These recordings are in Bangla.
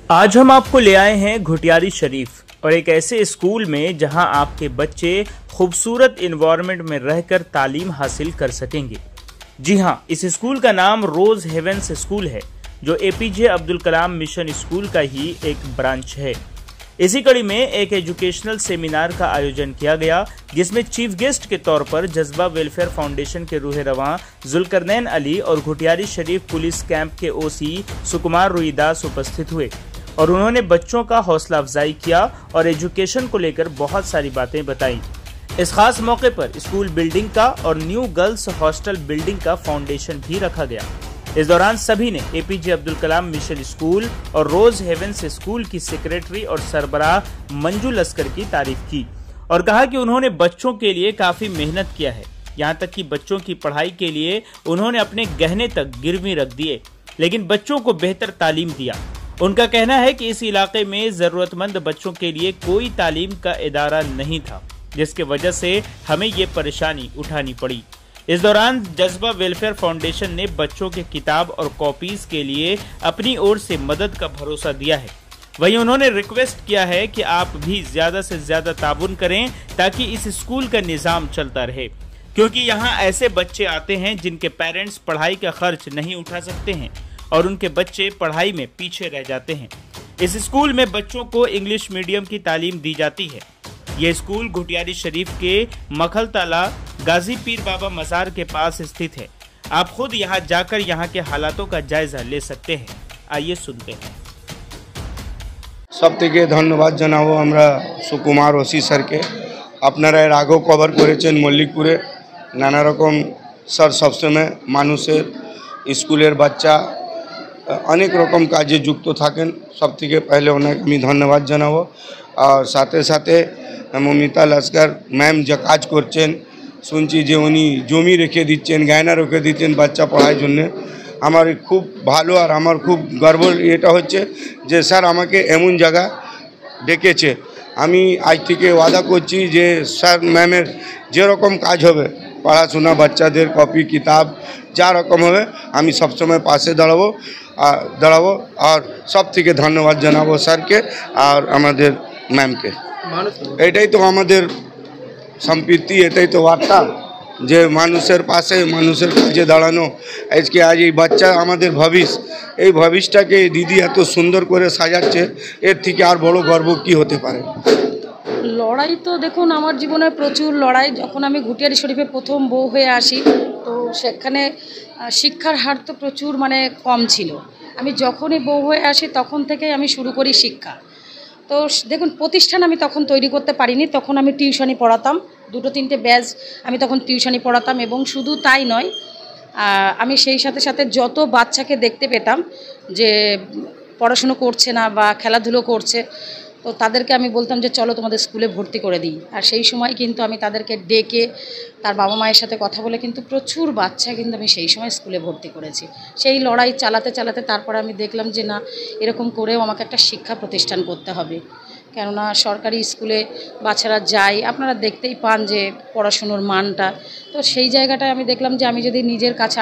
आज हम आपको ले आए हैं घुटियारी शरीफ और एक ऐसे स्कूल में जहां आपके बच्चे खूबसूरत इन्वायरमेंट में रहकर तालीम हासिल कर सकेंगे। जी हां, इस स्कूल का नाम रोज हेवेंस स्कूल है, जो APJ Abdul Kalam mission school का ही एक ब्रांच है। इसी कड़ी में एक एजुकेशनल सेमिनार का आयोजन किया गया, जिसमें चीफ गेस्ट के तौर पर जज्बा वेलफेयर फाउंडेशन के रूह रवां जुल्करनैन अली और घुटियारी शरीफ पुलिस कैंप के ओसी सुकुमार रुईदास उपस्थित हुए और उन्होंने बच्चों का हौसला अफजाई किया और एजुकेशन को लेकर बहुत सारी बातें बताई। इस खास मौके पर स्कूल बिल्डिंग का और न्यू गर्ल्स हॉस्टल बिल्डिंग का फाउंडेशन भी रखा गया। इस दौरान सभी ने APJ Abdul Kalam mission school और रोज हेवेंस स्कूल की सेक्रेटरी और सरबराह मंजू लस्कर की तारीफ की और कहा कि उन्होंने बच्चों के लिए काफी मेहनत किया है। यहाँ तक कि बच्चों की पढ़ाई के लिए उन्होंने अपने गहने तक गिरवी रख दिए, लेकिन बच्चों को बेहतर तालीम दिया। उनका कहना है कि इस इलाके में जरूरतमंद बच्चों के लिए कोई तालीम का इदारा नहीं था, जिसके वजह से हमें ये परेशानी उठानी पड़ी। इस दौरान जज्बा वेलफेयर फाउंडेशन ने बच्चों के किताब और कॉपीज के लिए अपनी ओर से मदद का भरोसा दिया है। वहीं उन्होंने रिक्वेस्ट किया है कि आप भी ज्यादा से ज्यादा ताबुन करें ताकि इस स्कूल का निजाम चलता रहे, क्योंकि यहाँ ऐसे बच्चे आते हैं जिनके पेरेंट्स पढ़ाई का खर्च नहीं उठा सकते हैं और उनके बच्चे पढ़ाई में पीछे रह जाते हैं। इस स्कूल में बच्चों को इंग्लिश मीडियम की तालीम दी जाती है। ये स्कूल घुटियारी शरीफ के मखलताला गाजी पीर बाबा मजार के पास स्थित है। आप खुद यहाँ जाकर यहाँ के हालातों का जायजा ले सकते हैं। आइए सुनते हैं। सबथेके धन्यवाद জানাবো আমরা সুকুমার ওসি স্যারকে। আপনারা এর আগেও কভার করেছেন মল্লিকপুরে নানা রকম স্যার সবসময় মানুষের স্কুলের বাচ্চা অনেক রকম কাজে যুক্ত থাকেন। सबथेके पहले ওনাকে আমি ধন্যবাদ জানাবো। আর সাথে সাথে মমিতা লস্কর ম্যাম যে কাজ করছেন শুনছি যে উনি জমি রেখে দিচ্ছেন, গয়না রেখে দিচ্ছেন বাচ্চা পড়ার জন্য। আমার খুব ভালো আর আমার খুব গর্ব এটা হচ্ছে যে স্যার আমাকে এমন জায়গা ডেকেছে। আমি আজ থেকে ওয়াদা করছি যে স্যার ম্যামের যেরকম কাজ হবে পড়াশোনা বাচ্চাদের কপি কিতাব যা রকম হবে আমি সবসময় পাশে দাঁড়াবো আর सबथेके ধন্যবাদ জানাবো স্যারকে আর আমাদের ম্যামকে। এটাই তো আমাদের সম্পৃক্তি, এটাই তো বার্তা যে মানুষের পাশে মানুষের কাজে দাঁড়ানো। আজকে আজ এই বাচ্চা আমাদের ভবিষ্যৎ, এই ভবিষ্যৎটাকে দিদি এত সুন্দর করে সাজাচ্ছে, এর থেকে আর বড় গর্ব কি হতে পারে। লড়াই তো দেখুন আমার জীবনে প্রচুর লড়াই। যখন আমি ঘুটিয়ারি শরীফে প্রথম বউ হয়ে আসি তো সেখানে শিক্ষার হার তো প্রচুর কম ছিল। আমি যখনই বউ হয়ে আসি তখন থেকেই আমি শুরু করি শিক্ষা। তো দেখুন প্রতিষ্ঠান আমি তখন তৈরি করতে পারিনি, তখন আমি টিউশনি পড়াতাম, 2-3টে ব্যাচ আমি তখন টিউশনি পড়াতাম। এবং শুধু তাই নয়, আমি সেই সাথে সাথে যত বাচ্চাকে দেখতে পেতাম যে পড়াশুনো করছে না বা খেলাধুলো করছে, তো তাদেরকে আমি বলতাম যে চলো তোমাদের স্কুলে ভর্তি করে দিই। আর সেই সময় কিন্তু আমি তাদেরকে ডেকে তার বাবা মায়ের সাথে কথা বলে কিন্তু প্রচুর বাচ্চা কিন্তু আমি সেই সময় স্কুলে ভর্তি করেছি। সেই লড়াই চালাতে চালাতে তারপরে আমি দেখলাম যে না, এরকম করেও আমাকে একটা শিক্ষা প্রতিষ্ঠান করতে হবে। কেননা সরকারি স্কুলে বাচ্চারা যায়, আপনারা দেখতেই পান যে পড়াশুনোর মানটা। তো সেই জায়গাটায় আমি দেখলাম যে আমি যদি নিজের কাছে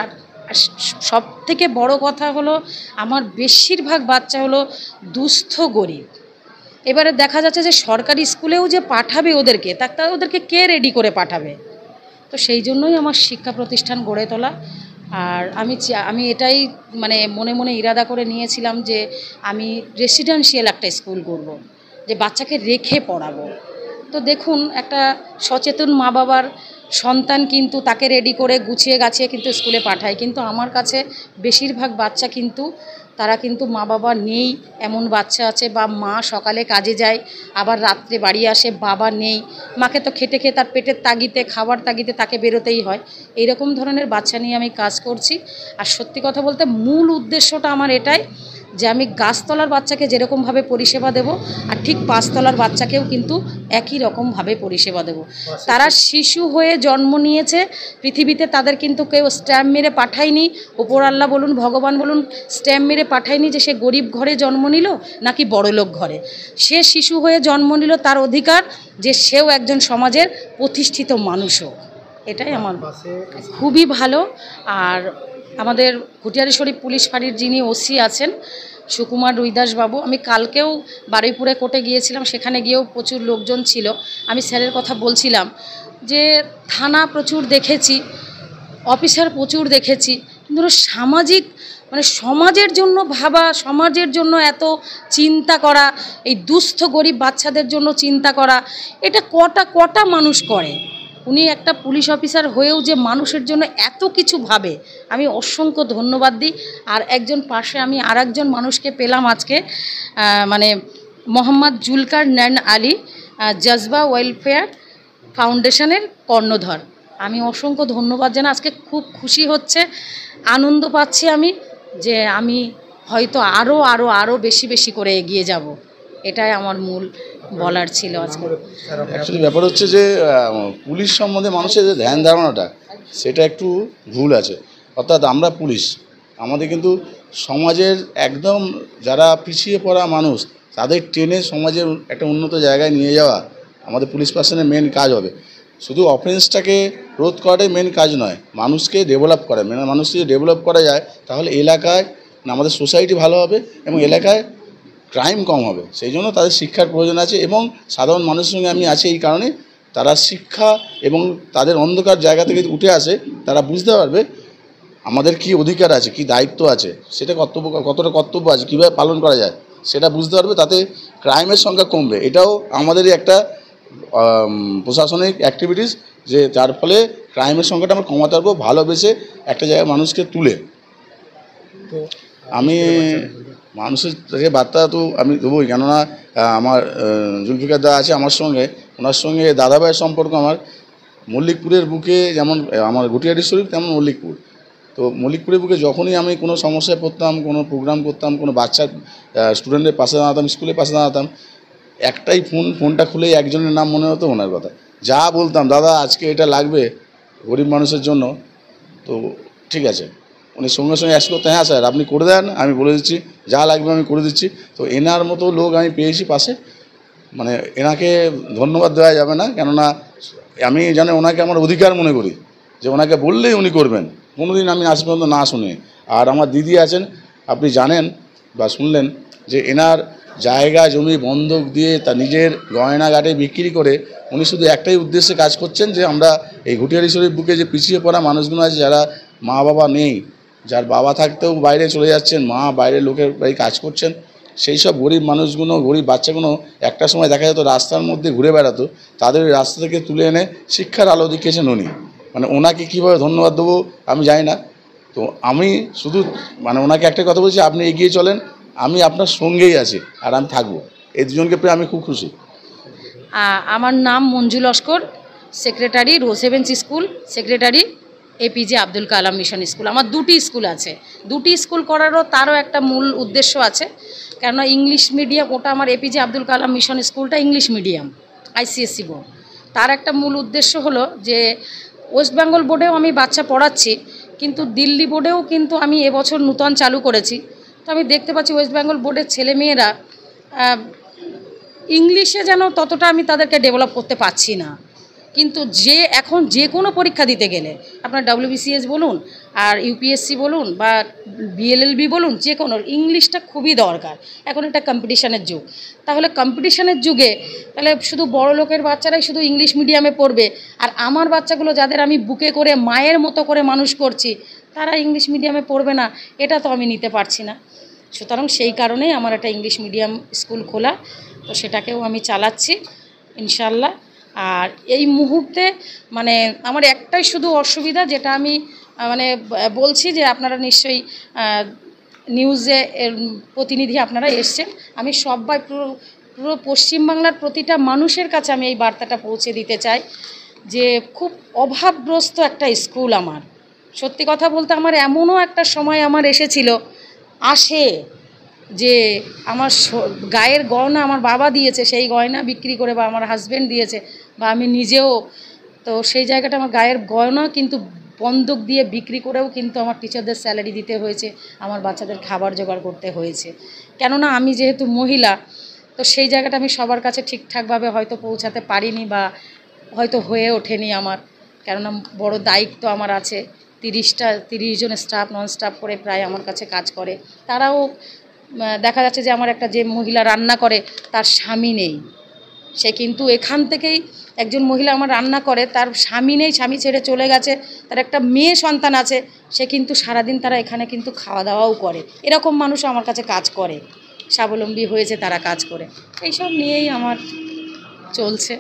সব থেকে বড় কথা হলো আমার বেশিরভাগ বাচ্চা হলো দুস্থ গরিব। এবারে দেখা যাচ্ছে যে সরকারি স্কুলেও যে পাঠাবে ওদেরকে, ওদেরকে কে রেডি করে পাঠাবে? তো সেই জন্যই আমার শিক্ষা প্রতিষ্ঠান গড়ে তোলা। আর আমি এটাই মনে মনে ইরাদা করে নিয়েছিলাম যে আমি রেসিডেন্সিয়াল একটা স্কুল করব, যে বাচ্চাকে রেখে পড়াবো। তো দেখুন একটা সচেতন মা বাবার সন্তান কিন্তু তাকে রেডি করে গুছিয়ে গাছিয়ে কিন্তু স্কুলে পাঠায়, কিন্তু আমার কাছে বেশিরভাগ বাচ্চা কিন্তু তারা কিন্তু মা বাবা নেই এমন বাচ্চা আছে, বা মা সকালে কাজে যায় আবার রাত্রে বাড়ি আসে, বাবা নেই, মাকে তো খেটে খেয়ে তার পেটের তাগিদে খাবার তাগিদে তাকে বেরোতেই হয়। এইরকম ধরনের বাচ্চা নিয়ে আমি কাজ করছি। আর সত্যি কথা বলতে মূল উদ্দেশ্যটা আমার এটাই যে আমি গাছতলার বাচ্চাকে যেরকমভাবে পরিষেবা দেব আর ঠিক পাঁচতলার বাচ্চাকেও কিন্তু একই রকমভাবে পরিষেবা দেব। তারা শিশু হয়ে জন্ম নিয়েছে পৃথিবীতে, তাদের কিন্তু কেউ স্ট্যাম্প মেরে পাঠায়নি। ওপর আল্লাহ বলুন ভগবান বলুন স্ট্যাম্প মেরে পাঠায়নি যে সে গরিব ঘরে জন্ম নিল নাকি বড়লোক ঘরে। সে শিশু হয়ে জন্ম নিল, তার অধিকার যে সেও একজন সমাজের প্রতিষ্ঠিত মানুষ হোক। এটাই আমার খুবই ভালো। আর আমাদের ঘুটিয়ারি শরীফ পুলিশ ফাঁড়ির যিনি ওসি আছেন সুকুমার রুইদাস বাবু। আমি কালকেও বারুইপুরে কোর্টে গিয়েছিলাম, সেখানে গিয়েও প্রচুর লোকজন ছিল। আমি স্যারের কথা বলছিলাম যে থানা প্রচুর দেখেছি, অফিসার প্রচুর দেখেছি, কিন্তু সামাজিক মানে সমাজের জন্য ভাবা, সমাজের জন্য এত চিন্তা করা, এই দুস্থ গরিব বাচ্চাদের জন্য চিন্তা করা, এটা কটা মানুষ করে। উনি একটা পুলিশ অফিসার হয়েও যে মানুষের জন্য এত কিছু ভাবে, আমি অসংখ্য ধন্যবাদ দিই। আর একজন পাশে আমি আর একজন মানুষকে পেলাম আজকে, মানে মোহাম্মদ জুলকার নয়ন আলী, জজবা ওয়েলফেয়ার ফাউন্ডেশনের কর্ণধর। আমি অসংখ্য ধন্যবাদ জানাই। আজকে খুব খুশি হচ্ছে, আনন্দ পাচ্ছি আমি যে আমি হয়তো আরও বেশি করে এগিয়ে যাব। এটাই আমার মূল বলার ছিল আজকে। অ্যাকচুয়ালি ব্যাপার হচ্ছে যে পুলিশ সম্বন্ধে মানুষের যে ধ্যান ধারণাটা সেটা একটু ভুল আছে। অর্থাৎ আমরা পুলিশ, আমাদের কিন্তু সমাজের একদম যারা পিছিয়ে পড়া মানুষ তাদের টেনে সমাজের একটা উন্নত জায়গায় নিয়ে যাওয়া আমাদের পুলিশ পার্সনের মেন কাজ হবে। শুধু অফেন্সটাকে রোধ করাটাই মেন কাজ নয়, মানুষকে ডেভেলপ করা। মানুষকে যদি ডেভেলপ করা যায় তাহলে এলাকায় আমাদের সোসাইটি ভালো হবে এবং এলাকায় ক্রাইম কম হবে। সেই জন্য তাদের শিক্ষার প্রয়োজন আছে এবং সাধারণ মানুষের সঙ্গে আমি আছি এই কারণে তারা শিক্ষা এবং তাদের অন্ধকার জায়গা থেকে উঠে আসে, তারা বুঝতে পারবে আমাদের কি অধিকার আছে, কি দায়িত্ব আছে, সেটা কতটা কর্তব্য আছে, কীভাবে পালন করা যায় সেটা বুঝতে পারবে। তাতে ক্রাইমের সংখ্যা কমবে। এটাও আমাদেরই একটা প্রশাসনিক অ্যাক্টিভিটিস, যে যার ফলে ক্রাইমের সংখ্যাটা আমরা কমাতে পারবো ভালোবেসে একটা জায়গায় মানুষকে তুলে। আমি মানুষের থেকে বার্তা তো আমি দেবোই, কেননা আমার জুলফিকার দা আছে আমার সঙ্গে, ওনার সঙ্গে দাদাভাইয়ের সম্পর্ক আমার মল্লিকপুরের বুকে, যেমন আমার ঘুটিয়ারি শরীফ তেমন মল্লিকপুর। তো মল্লিকপুরের বুকে যখনই আমি কোনো সমস্যায় পড়তাম, কোনো প্রোগ্রাম করতাম, কোনো বাচ্চার স্টুডেন্টের পাশে দাঁড়াতাম, স্কুলের পাশে দাঁড়াতাম, একটাই ফোনটা খুলেই একজনের নাম মনে হতো, ওনার কথা। যা বলতাম, দাদা আজকে এটা লাগবে গরিব মানুষের জন্য, তো ঠিক আছে, উনি সঙ্গে সঙ্গে অ্যাস করতে, হ্যাঁ স্যার আপনি করে দেন, আমি বলে দিচ্ছি, যা লাগবে আমি করে দিচ্ছি। তো এনার মতো লোক আমি পেয়েছি পাশে, মানে এনাকে ধন্যবাদ দেওয়া যাবে না, কেননা আমি জানি ওনাকে আমার অধিকার মনে করি যে ওনাকে বললেই উনি করবেন, কোনোদিন আমি আজ পর্যন্ত না শুনি। আর আমার দিদি আছেন, আপনি জানেন বা শুনলেন যে এনার জায়গা জমি বন্ধক দিয়ে তা নিজের গয়নাঘাটে বিক্রি করে উনি শুধু একটাই উদ্দেশ্যে কাজ করছেন, যে আমরা এই ঘুটিয়ারি শরীফ বুকে যে পিছিয়ে পড়া মানুষগুলো আছে, যারা মা বাবা নেই, যার বাবা থাকতেও বাইরে চলে যাচ্ছেন, মা বাইরে লোকের বাড়ি কাজ করছেন, সেই সব গরিব মানুষগুলো, গরিব বাচ্চাগুলো একটা সময় দেখা যেত রাস্তার মধ্যে ঘুরে বেড়াতো, তাদের ওই রাস্তা থেকে তুলে এনে শিক্ষার আলো দেখিয়েছেন উনি। মানে ওনাকে কীভাবে ধন্যবাদ দেবো আমি জানি না। তো আমি শুধু মানে ওনাকে একটা কথা বলছি, আপনি এগিয়ে চলেন, আমি আপনার সঙ্গেই আছি আর আমি থাকবো। এই দুজনকে পেয়ে আমি খুব খুশি। আমার নাম Manju Laskar, secretary rose havens school, secretary APJ Abdul Kalam mission school. আমার দুটি স্কুল আছে, দুটি স্কুল করারও তারও একটা মূল উদ্দেশ্য আছে, কেননা ইংলিশ মিডিয়াম, ওটা আমার এপিজে আব্দুল কালাম মিশন স্কুলটা ইংলিশ মিডিয়াম আইসিএসসি বোর্ড। তার একটা মূল উদ্দেশ্য হলো যে ওয়েস্ট বেঙ্গল বোর্ডেও আমি বাচ্চা পড়াচ্ছি, কিন্তু দিল্লি বোর্ডেও কিন্তু আমি এবছর নূতন চালু করেছি। তো আমি দেখতে পাচ্ছি ওয়েস্ট বেঙ্গল বোর্ডের ছেলেমেয়েরা ইংলিশে যেন ততটা আমি তাদেরকে ডেভেলপ করতে পারছি না, কিন্তু এখন যে কোনো পরীক্ষা দিতে গেলে আপনার WBCS বলুন আর ইউপিএসসি বলুন বা BLLB বলুন, যে কোনো ইংলিশটা খুবই দরকার। এখন এটা কম্পিটিশানের যুগ, তাহলে কম্পিটিশানের যুগে তাহলে শুধু বড় লোকের বাচ্চারাই শুধু ইংলিশ মিডিয়ামে পড়বে, আর আমার বাচ্চাগুলো যাদের আমি বুকে করে মায়ের মতো করে মানুষ করছি তারা ইংলিশ মিডিয়ামে পড়বে না, এটা তো আমি নিতে পারছি না। সুতরাং সেই কারণেই আমার একটা ইংলিশ মিডিয়াম স্কুল খোলা, তো সেটাকেও আমি চালাচ্ছি ইনশাল্লাহ। আর এই মুহূর্তে মানে আমার একটাই শুধু অসুবিধা, যেটা আমি মানে বলছি যে আপনারা নিশ্চয়ই নিউজে প্রতিনিধি আপনারা এসছেন, আমি সবাই পুরো পশ্চিমবাংলার প্রতিটা মানুষের কাছে আমি এই বার্তাটা পৌঁছে দিতে চাই যে খুব অভাবগ্রস্ত একটা স্কুল আমার। সত্যি কথা বলতে আমার এমনও একটা সময় আমার এসেছিল যে আমার গায়ের গয়না আমার বাবা দিয়েছে, সেই গয়না বিক্রি করে, বা আমার হাজব্যান্ড দিয়েছে, বা আমি নিজেও, তো সেই জায়গাটা আমার গায়ের গয়না কিন্তু বন্ধক দিয়ে বিক্রি করেও কিন্তু আমার টিচারদের স্যালারি দিতে হয়েছে, আমার বাচ্চাদের খাবার জোগাড় করতে হয়েছে। কেননা আমি যেহেতু মহিলা, তো সেই জায়গাটা আমি সবার কাছে ঠিকঠাকভাবে হয়তো পৌঁছাতে পারিনি বা হয়তো হয়ে ওঠেনি আমার, কেননা বড় দায়িত্ব আমার আছে। 30 জন স্টাফ নন স্টাফ করে প্রায় আমার কাছে কাজ করে, তারাও দেখা যাচ্ছে যে আমার একটা যে মহিলা রান্না করে তার স্বামী নেই, সে কিন্তু এখান থেকেই একজন মহিলা আমার রান্না করে, তার স্বামী নেই, স্বামী ছেড়ে চলে গেছে, তার একটা মেয়ে সন্তান আছে, সে কিন্তু সারাদিন তারা এখানে কিন্তু খাওয়া দাওয়াও করে। এরকম মানুষ আমার কাছে কাজ করে, স্বাবলম্বী হয়েছে, তারা কাজ করে। এইসব নিয়েই আমার চলছে।